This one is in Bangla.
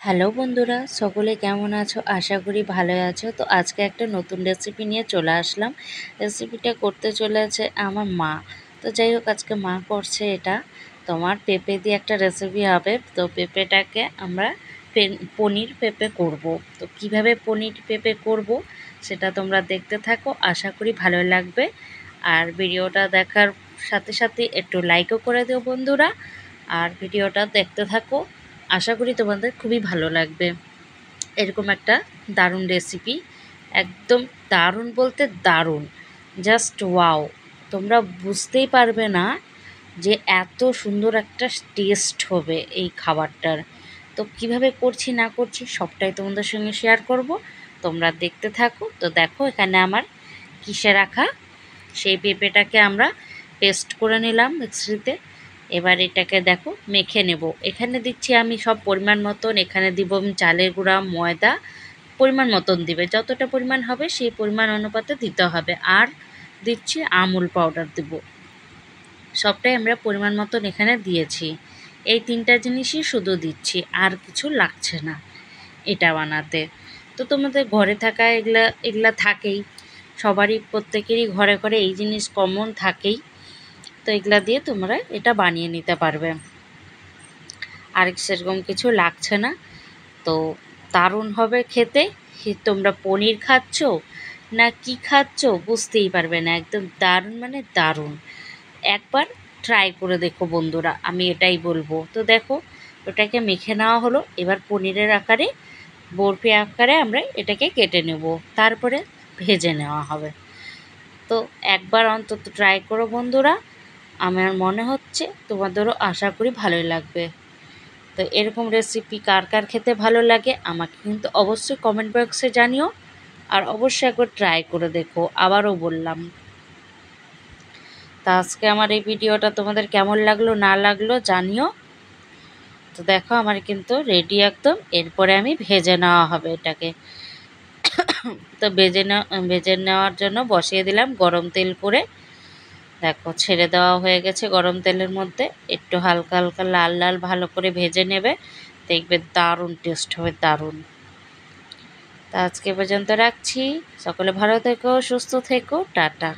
হ্যালো বন্ধুরা, সকলে কেমন আছো? আশা করি ভালো আছো। তো আজকে একটা নতুন রেসিপি নিয়ে চলে আসলাম। রেসিপিটা করতে চলেছে আমার মা। তো যাই হোক, আজকে মা করছে এটা। তোমার পেঁপে দিয়ে একটা রেসিপি হবে। তো পেঁপেটাকে আমরা পনির পেঁপে করব। তো কিভাবে পনির পেঁপে করব সেটা তোমরা দেখতে থাকো, আশা করি ভালো লাগবে। আর ভিডিওটা দেখার সাথে সাথে একটু লাইকও করে দিও বন্ধুরা। আর ভিডিওটা দেখতে থাকো, আশা করি তোমাদের খুবই ভালো লাগবে। এরকম একটা দারুণ রেসিপি, একদম দারুণ বলতে দারুণ, জাস্ট ওয়াও। তোমরা বুঝতেই পারবে না যে এত সুন্দর একটা টেস্ট হবে এই খাবারটার। তো কিভাবে করছি না করছি সবটাই তোমাদের সঙ্গে শেয়ার করব, তোমরা দেখতে থাকো। তো দেখো, এখানে আমার কিসে রাখা সেই পেঁপেটাকে আমরা পেস্ট করে নিলাম মিক্সিতে। এবার এটাকে দেখো মেখে নেব। এখানে দিচ্ছি আমি সব পরিমাণ মতন। এখানে দিব আমি চালের গুঁড়া, ময়দা পরিমাণ মতন দিবে, যতটা পরিমাণ হবে সেই পরিমাণ অনুপাতে দিতে হবে। আর দিচ্ছি আমুল পাউডার দিব। সবটাই আমরা পরিমাণ মতন এখানে দিয়েছি। এই তিনটা জিনিসই শুধু দিচ্ছি, আর কিছু লাগছে না এটা বানাতে। তো তোমাদের ঘরে থাকা এগুলা এগুলা থাকেই, সবারই প্রত্যেকেরই ঘরে ঘরে এই জিনিস কমন থাকেই। তো এগুলা দিয়ে তোমরা এটা বানিয়ে নিতে পারবে, আর সেরকম কিছু লাগছে না। তো দারুণ হবে খেতে। তোমরা পনির খাচ্ছ না কি খাচ্ছ বুঝতেই পারবে না, একদম দারুণ মানে দারুণ। একবার ট্রাই করে দেখো বন্ধুরা, আমি এটাই বলবো। তো দেখো, ওটাকে মেখে নেওয়া হলো। এবার পনিরের আকারে, বরফি আকারে আমরা এটাকে কেটে নেব, তারপরে ভেজে নেওয়া হবে। তো একবার অন্তত ট্রাই করো বন্ধুরা, আমার মনে হচ্ছে তোমাদেরও আশা করি ভালোই লাগবে। তো এরকম রেসিপি কার কার খেতে ভালো লাগে আমাকে কিন্তু অবশ্যই কমেন্ট বক্সে জানিও। আর অবশ্যই একবার ট্রাই করে দেখো, আবারও বললাম। তা আজকে আমার এই ভিডিওটা তোমাদের কেমন লাগলো না লাগলো জানিও। তো দেখো, আমার কিন্তু রেডি একদম। এরপরে আমি ভেজে নেওয়া হবে এটাকে। তো ভেজে নেওয়ার জন্য বসিয়ে দিলাম গরম তেল করে। দেখো, ছেড়ে দেওয়া হয়ে গেছে গরম তেলের মধ্যে। একটু হালকা হালকা লাল লাল ভালো করে ভেজে নেবে, দেখবে দারুণ টেস্ট হবে, দারুণ। তা আজকে পর্যন্ত রাখছি। সকলে ভালো থেকো, সুস্থ থেকো, টাটা।